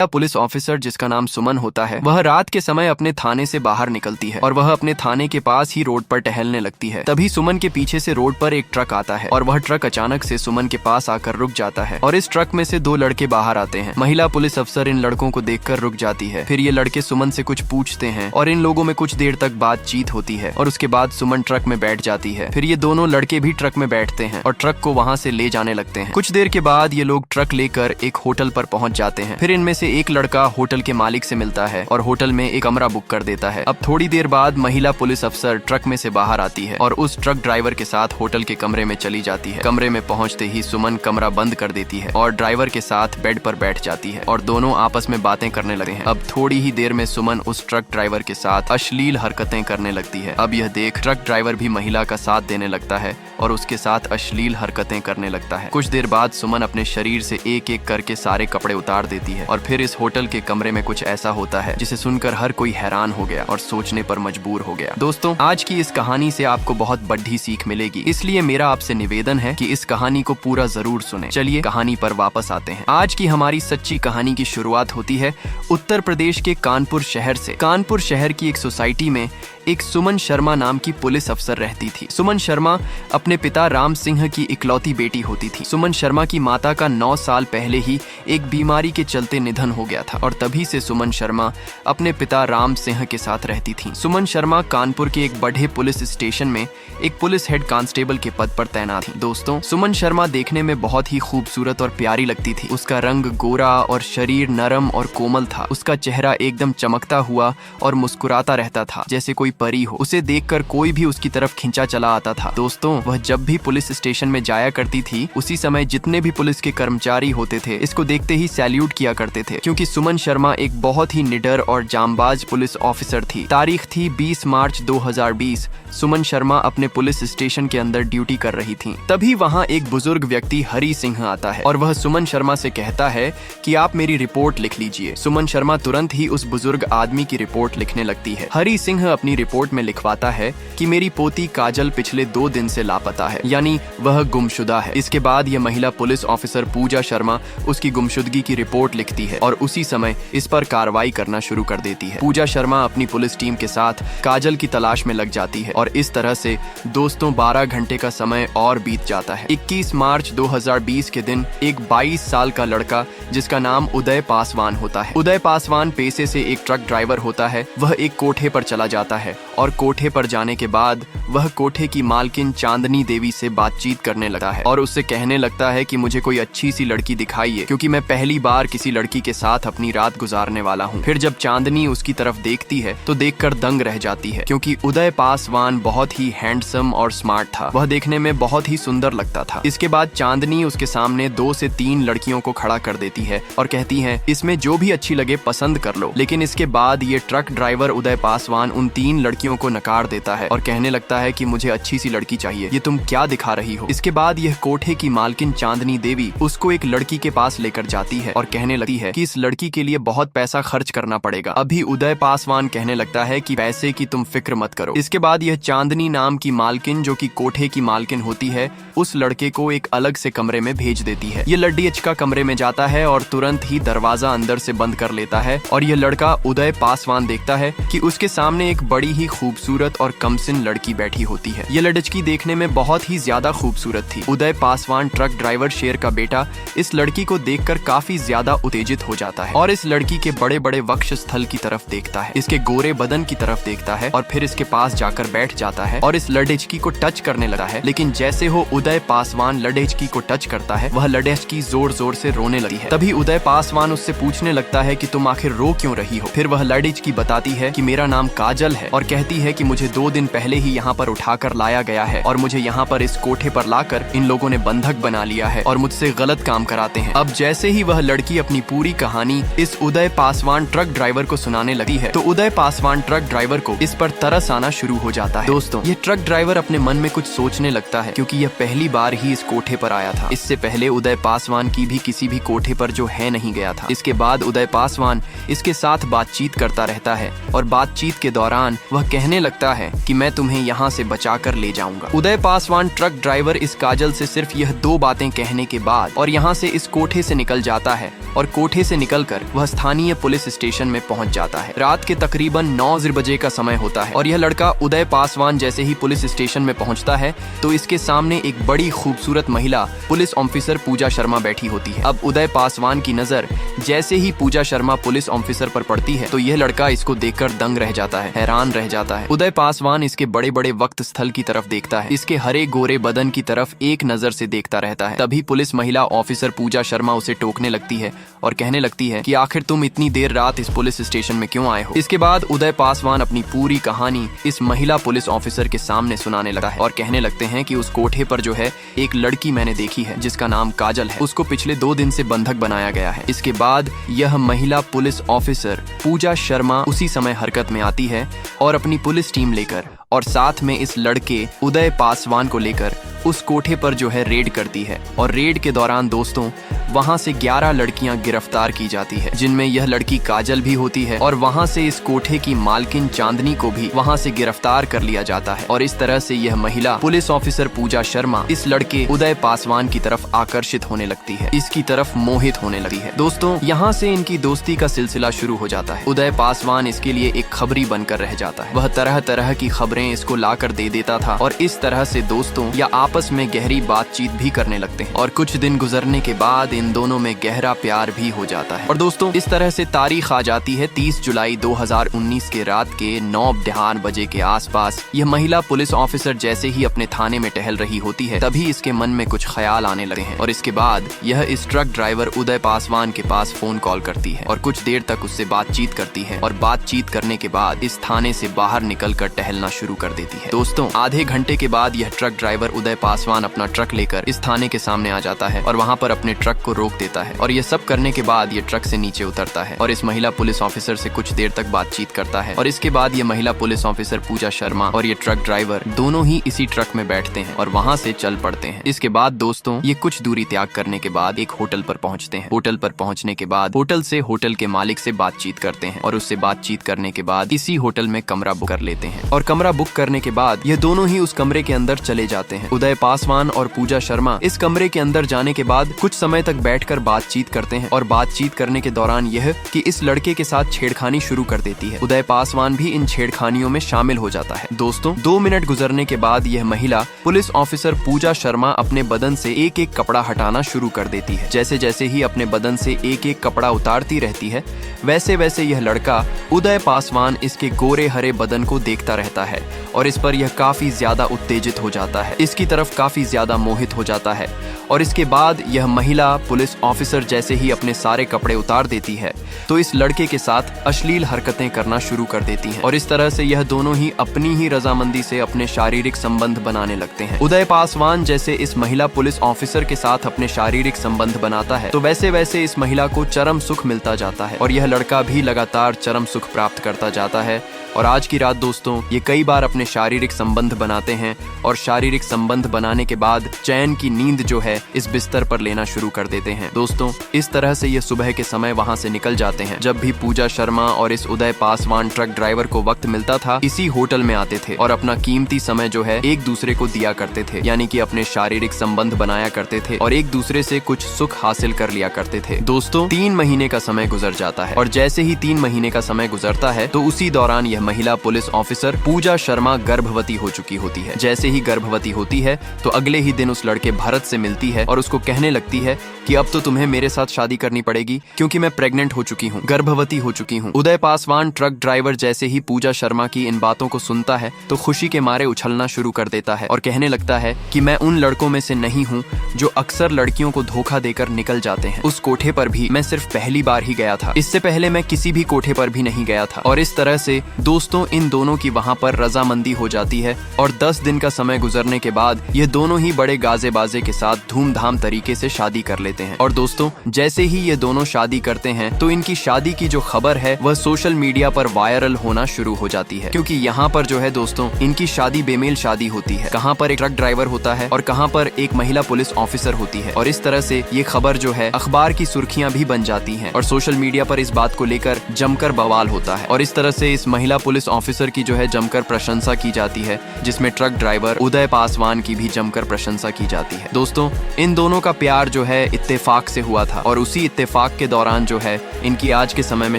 Police officer जिसका नाम सुमन होता है, वह रात के समय अपने थाने से बाहर निकलती है और वह अपने थाने के पास ही रोड पर टहलने लगती है। तभी सुमन के पीछे से रोड पर एक ट्रक आता है और वह ट्रक अचानक से सुमन के पास आकर रुक जाता है और इस ट्रक में से दो लड़के बाहर आते हैं। महिला पुलिस अफसर इन लड़कों को देखकर रुक जाती है। फिर ये लड़के सुमन से कुछ पूछते हैं और इन लोगों में कुछ देर तक बातचीत होती है और उसके बाद सुमन ट्रक में बैठ जाती है। फिर ये दोनों लड़के भी ट्रक में बैठते हैं और ट्रक को वहाँ से ले जाने लगते हैं। कुछ देर के बाद ये लोग ट्रक लेकर एक होटल पर पहुँच जाते हैं। फिर इनमें से एक लड़का होटल के मालिक से मिलता है और होटल में एक कमरा बुक कर देता है। अब थोड़ी देर बाद महिला पुलिस अफसर ट्रक में से बाहर आती है और उस ट्रक ड्राइवर के साथ होटल के कमरे में चली जाती है। कमरे में पहुंचते ही सुमन कमरा बंद कर देती है और ड्राइवर के साथ बेड पर बैठ जाती है और दोनों आपस में बातें करने लगते हैं। अब थोड़ी ही देर में सुमन उस ट्रक ड्राइवर के साथ अश्लील हरकतें करने लगती है। अब यह देख ट्रक ड्राइवर भी महिला का साथ देने लगता है और उसके साथ अश्लील हरकतें करने लगता है। कुछ देर बाद सुमन अपने शरीर से एक एक करके सारे कपड़े उतार देती है और फिर इस होटल के कमरे में कुछ ऐसा होता है जिसे सुनकर हर कोई हैरान हो गया और सोचने पर मजबूर हो गया। दोस्तों, आज की इस कहानी से आपको बहुत बड़ी सीख मिलेगी, इसलिए मेरा आपसे निवेदन है कि इस कहानी को पूरा जरूर सुने। चलिए कहानी पर वापस आते हैं। आज की हमारी सच्ची कहानी की शुरुआत होती है उत्तर प्रदेश के कानपुर शहर से। कानपुर शहर की एक सोसाइटी में एक सुमन शर्मा नाम की पुलिस अफसर रहती थी। सुमन शर्मा अपने पिता राम सिंह की इकलौती बेटी होती थी। सुमन शर्मा की माता का 9 साल पहले ही एक बीमारी के चलते निधन हो गया था और तभी से सुमन शर्मा अपने पिता राम सिंह के साथ रहती थी। सुमन शर्मा कानपुर के एक बड़े पुलिस स्टेशन में एक पुलिस हेड कांस्टेबल के पद पर तैनात थी। दोस्तों, सुमन शर्मा देखने में बहुत ही खूबसूरत और प्यारी लगती थी। उसका रंग गोरा और शरीर नरम और कोमल था। उसका चेहरा एकदम चमकता हुआ और मुस्कुराता रहता था जैसे कोई परी हो। उसे देखकर कोई भी उसकी तरफ खिंचा चला आता था। दोस्तों, वह जब भी पुलिस स्टेशन में जाया करती थी, उसी समय जितने भी पुलिस के कर्मचारी होते थे इसको देखते ही सैल्यूट किया करते थे, क्योंकि सुमन शर्मा एक बहुत ही निडर और जांबाज पुलिस ऑफिसर थी। तारीख थी 20 मार्च 2020। सुमन शर्मा अपने पुलिस स्टेशन के अंदर ड्यूटी कर रही थी। तभी वहाँ एक बुजुर्ग व्यक्ति हरी सिंह आता है और वह सुमन शर्मा से कहता है कि आप मेरी रिपोर्ट लिख लीजिए। सुमन शर्मा तुरंत ही उस बुजुर्ग आदमी की रिपोर्ट लिखने लगती है। हरी सिंह अपनी रिपोर्ट में लिखवाता है कि मेरी पोती काजल पिछले 2 दिन से लापता है, यानी वह गुमशुदा है। इसके बाद यह महिला पुलिस ऑफिसर पूजा शर्मा उसकी गुमशुदगी की रिपोर्ट लिखती है और उसी समय इस पर कार्रवाई करना शुरू कर देती है। पूजा शर्मा अपनी पुलिस टीम के साथ काजल की तलाश में लग जाती है और इस तरह से दोस्तों 12 घंटे का समय और बीत जाता है। 21 मार्च 2020 के दिन एक 22 साल का लड़का जिसका नाम उदय पासवान होता है। उदय पासवान पेशे से एक ट्रक ड्राइवर होता है। वह एक कोठे पर चला जाता है और कोठे पर जाने के बाद वह कोठे की मालकिन चांदनी देवी से बातचीत करने लगता है और उससे कहने लगता है कि मुझे कोई अच्छी सी लड़की दिखाइए, क्योंकि मैं पहली बार किसी लड़की के साथ अपनी रात गुजारने वाला हूँ। फिर जब चांदनी उसकी तरफ देखती है तो देखकर दंग रह जाती है, क्योंकि उदय पासवान बहुत ही हैंडसम और स्मार्ट था। वह देखने में बहुत ही सुंदर लगता था। इसके बाद चांदनी उसके सामने 2 से 3 लड़कियों को खड़ा कर देती है और कहती है इसमें जो भी अच्छी लगे पसंद कर लो। लेकिन इसके बाद ये ट्रक ड्राइवर उदय पासवान उन 3 लड़कियों को नकार देता है और कहने लगता है कि मुझे अच्छी सी लड़की चाहिए, ये तुम क्या दिखा रही हो। इसके बाद यह कोठे की मालकिन चांदनी देवी उसको एक लड़की के पास लेकर जाती है और कहने लगती है कि इस लड़की के लिए बहुत पैसा खर्च करना पड़ेगा। अभी उदय पासवान कहने लगता है कि पैसे की तुम फिक्र मत करो। इसके बाद यह चांदनी नाम की मालकिन, जो कि कोठे की मालकिन होती है, उस लड़के को एक अलग से कमरे में भेज देती है। ये लड्डी का कमरे में जाता है और तुरंत ही दरवाजा अंदर से बंद कर लेता है और यह लड़का उदय पासवान देखता है कि उसके सामने एक बड़ी ही खूबसूरत और कमसिन लड़की बैठी होती है। ये लड़की देखने में बहुत ही ज्यादा खूबसूरत थी। उदय पासवान ट्रक ड्राइवर शेर का बेटा इस लड़की को देखकर काफी ज्यादा उत्तेजित हो जाता है और इस लड़की के बड़े बड़े वक्ष स्थल की तरफ देखता है, इसके गोरे बदन की तरफ देखता है और फिर इसके पास जाकर बैठ जाता है और इस लड़की को टच करने लगा है। लेकिन जैसे हो उदय पासवान लड़की को टच करता है, वह लड़की जोर जोर से रोने लगी है। तभी उदय पासवान उससे पूछने लगता है कि तुम आखिर रो क्यों रही हो। फिर वह लड़की बताती है कि मेरा नाम काजल है और कहती है कि मुझे 2 दिन पहले ही यहाँ पर उठाकर लाया गया है और मुझे यहाँ पर इस कोठे पर लाकर इन लोगों ने बंधक बना लिया है और मुझसे गलत काम कराते हैं। अब जैसे ही वह लड़की अपनी पूरी कहानी इस उदय पासवान ट्रक ड्राइवर को सुनाने लगी है तो उदय पासवान ट्रक ड्राइवर को इस पर तरस आना शुरू हो जाता है। दोस्तों, ये ट्रक ड्राइवर अपने मन में कुछ सोचने लगता है, क्योंकि यह पहली बार ही इस कोठे पर आया था। इससे पहले उदय पासवान की भी किसी भी कोठे पर जो है नहीं गया था। इसके बाद उदय पासवान इसके साथ बातचीत करता रहता है और बातचीत के दौरान वह कहने लगता है कि मैं तुम्हें यहाँ से बचाकर ले जाऊंगा। उदय पासवान ट्रक ड्राइवर इस काजल से सिर्फ यह 2 बातें कहने के बाद और यहाँ से इस कोठे से निकल जाता है और कोठे से निकलकर वह स्थानीय पुलिस स्टेशन में पहुंच जाता है। रात के तकरीबन 9 बजे का समय होता है और यह लड़का उदय पासवान जैसे ही पुलिस स्टेशन में पहुंचता है तो इसके सामने एक बड़ी खूबसूरत महिला पुलिस ऑफिसर पूजा शर्मा बैठी होती है। अब उदय पासवान की नजर जैसे ही पूजा शर्मा पुलिस ऑफिसर पर पड़ती है तो यह लड़का इसको देखकर दंग रह जाता है, हैरान रह जाता है। उदय पासवान इसके बड़े बड़े वक्त स्थल की तरफ देखता है, इसके हरे गोरे बदन की तरफ एक नजर से देखता रहता है। तभी पुलिस महिला ऑफिसर पूजा शर्मा उसे टोकने लगती है और कहने लगती है कि आखिर तुम इतनी देर रात इस पुलिस स्टेशन में क्यों आए हो। इसके बाद उदय पासवान अपनी पूरी कहानी इस महिला पुलिस ऑफिसर के सामने सुनाने लगता है और कहने लगते हैं कि उस कोठे पर जो है एक लड़की मैंने देखी है जिसका नाम काजल है, उसको पिछले 2 दिन से बंधक बनाया गया है। इसके बाद यह महिला पुलिस ऑफिसर पूजा शर्मा उसी समय हरकत में आती है और अपनी पुलिस टीम लेकर और साथ में इस लड़के उदय पासवान को लेकर उस कोठे पर जो है रेड करती है। और रेड के दौरान दोस्तों वहां से 11 लड़कियां गिरफ्तार की जाती है जिनमें यह लड़की काजल भी होती है और वहां से इस कोठे की मालकिन चांदनी को भी वहां से गिरफ्तार कर लिया जाता है। और इस तरह से यह महिला पुलिस ऑफिसर पूजा शर्मा इस लड़के उदय पासवान की तरफ आकर्षित होने लगती है, इसकी तरफ मोहित होने लगती है। दोस्तों यहाँ से इनकी दोस्ती का सिलसिला शुरू हो जाता है। उदय पासवान इसके लिए एक खबरी बनकर रह जाता है, वह तरह तरह की खबरें इसको लाकर दे देता था और इस तरह से दोस्तों या आपस में गहरी बातचीत भी करने लगते हैं। और कुछ दिन गुजरने के बाद इन दोनों में गहरा प्यार भी हो जाता है। और दोस्तों इस तरह से तारीख आ जाती है 30 जुलाई 2019 के रात के 9:50 बजे के आसपास। यह महिला पुलिस ऑफिसर जैसे ही अपने थाने में टहल रही होती है तभी इसके मन में कुछ ख्याल आने लगते हैं और इसके बाद यह इस ट्रक ड्राइवर उदय पासवान के पास फोन कॉल करती है और कुछ देर तक उससे बातचीत करती है और बातचीत करने के बाद इस थाने से बाहर निकलकर टहलना शुरू कर देती है। दोस्तों आधे घंटे के बाद यह ट्रक ड्राइवर उदय पासवान अपना ट्रक लेकर इस थाने के सामने आ जाता है और वहाँ पर अपने ट्रक को रोक देता है और ये सब करने के बाद ये ट्रक से नीचे उतरता है और इस महिला पुलिस ऑफिसर से कुछ देर तक बातचीत करता है। और इसके बाद ये महिला पुलिस ऑफिसर पूजा शर्मा और ये ट्रक ड्राइवर दोनों ही इसी ट्रक में बैठते हैं और वहाँ से चल पड़ते हैं। इसके बाद दोस्तों ये कुछ दूरी त्याग करने के बाद एक होटल पर पहुँचते हैं। होटल पर पहुँचने के बाद होटल से होटल के मालिक से बातचीत करते हैं और उससे बातचीत करने के बाद इसी होटल में कमरा बुक कर लेते हैं। और कमरा बुक करने के बाद ये दोनों ही उस कमरे के अंदर चले जाते हैं। उदय पासवान और पूजा शर्मा इस कमरे के अंदर जाने के बाद कुछ समय तक बैठकर बातचीत करते हैं और बातचीत करने के दौरान यह कि इस लड़के के साथ छेड़खानी शुरू कर देती है। उदय पासवान भी इन छेड़खानियों में शामिल हो जाता है। दोस्तों 2 मिनट गुजरने के बाद यह महिला पुलिस ऑफिसर पूजा शर्मा अपने बदन से एक एक कपड़ा हटाना शुरू कर देती है। जैसे जैसे ही अपने बदन से एक एक कपड़ा उतारती रहती है वैसे वैसे यह लड़का उदय पासवान इसके गोरे हरे बदन को देखता रहता है और इस पर यह काफी ज्यादा उत्तेजित हो जाता है, इसकी तरफ काफी ज्यादा मोहित हो जाता है। और इसके बाद यह महिला पुलिस ऑफिसर जैसे ही अपने सारे कपड़े उतार देती है तो इस लड़के के साथ अश्लील हरकतें करना शुरू कर देती हैं और इस तरह से यह दोनों ही अपनी ही रजामंदी से अपने शारीरिक संबंध बनाने लगते हैं। उदय पासवान जैसे इस महिला पुलिस ऑफिसर के साथ अपने शारीरिक संबंध बनाता है तो वैसे वैसे इस महिला को चरम सुख मिलता जाता है और यह लड़का भी लगातार चरम सुख प्राप्त करता जाता है। और आज की रात दोस्तों ये कई बार अपने शारीरिक संबंध बनाते हैं और शारीरिक संबंध बनाने के बाद चैन की नींद जो है इस बिस्तर पर लेना शुरू कर देते हैं। दोस्तों इस तरह से ये सुबह के समय वहां से निकल जाते हैं। जब भी पूजा शर्मा और इस उदय पासवान ट्रक ड्राइवर को वक्त मिलता था इसी होटल में आते थे और अपना कीमती समय जो है एक दूसरे को दिया करते थे, यानी कि अपने शारीरिक संबंध बनाया करते थे और एक दूसरे से कुछ सुख हासिल कर लिया करते थे। दोस्तों 3 महीने का समय गुजर जाता है और जैसे ही 3 महीने का समय गुजरता है तो उसी दौरान यह महिला पुलिस ऑफिसर पूजा शर्मा गर्भवती हो चुकी होती है। जैसे ही गर्भवती होती है तो अगले ही दिन उस लड़के भरत से मिलती है और उसको कहने लगती है कि अब तो तुम्हें मेरे साथ शादी करनी पड़ेगी क्योंकि मैं प्रेग्नेंट हो चुकी हूँ, गर्भवती हो चुकी हूँ। उदय पासवान ट्रक ड्राइवर जैसे ही पूजा शर्मा की इन बातों को सुनता है तो खुशी के मारे उछलना शुरू कर देता है और कहने लगता है कि मैं उन लड़कों में से नहीं हूँ जो अक्सर लड़कियों को धोखा देकर निकल जाते हैं। उस कोठे पर भी मैं सिर्फ पहली बार ही गया था, इससे पहले मैं किसी भी कोठे पर भी नहीं गया था। और इस तरह से दोस्तों इन दोनों की वहाँ पर रजामंदी हो जाती है और 10 दिन का समय गुजरने के बाद ये दोनों ही बड़े गाजे बाजे के साथ धूमधाम तरीके से शादी कर लेते हैं। और दोस्तों जैसे ही ये दोनों शादी करते हैं तो इनकी शादी की जो खबर है वह सोशल मीडिया पर वायरल होना शुरू हो जाती है, क्योंकि यहाँ पर जो है दोस्तों इनकी शादी बेमेल शादी होती है। कहाँ पर एक ट्रक ड्राइवर होता है और कहाँ पर एक महिला पुलिस ऑफिसर होती है और इस तरह से ये खबर जो है अखबार की सुर्खियां भी बन जाती हैं और सोशल मीडिया पर इस बात को लेकर जमकर बवाल होता है। और इस तरह से इस महिला पुलिस ऑफिसर की जो है जमकर प्रशंसा की जाती है, जिसमें ट्रक ड्राइवर उदय पासवान की भी जमकर प्रशंसा की जाती है। दोस्तों, इन दोनों का प्यार जो है इत्तेफाक से हुआ था और उसी इत्तेफाक के दौरान जो है इनकी आज के समय में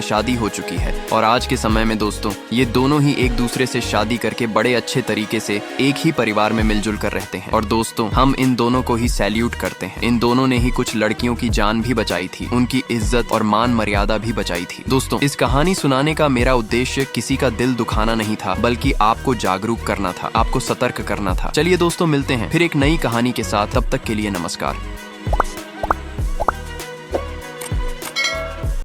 शादी हो चुकी है। और आज के समय में दोस्तों ये दोनों ही एक दूसरे से शादी करके बड़े अच्छे तरीके से एक ही परिवार में मिलजुल कर रहते हैं। और दोस्तों, हम इन दोनों को ही सैल्यूट करते हैं। इन दोनों ने ही कुछ लड़कियों की जान भी बचाई थी, उनकी इज्जत और मान मर्यादा भी बचाई थी। दोस्तों, इस कहानी सुनाने का मेरा उद्देश्य किसी का दिल दुखाना नहीं था, बल्कि आपको जागरूक करना था, आपको सतर्क करना था। चलिए दोस्तों, मिलते हैं फिर एक नई कहानी के साथ। तब तक के लिए नमस्कार।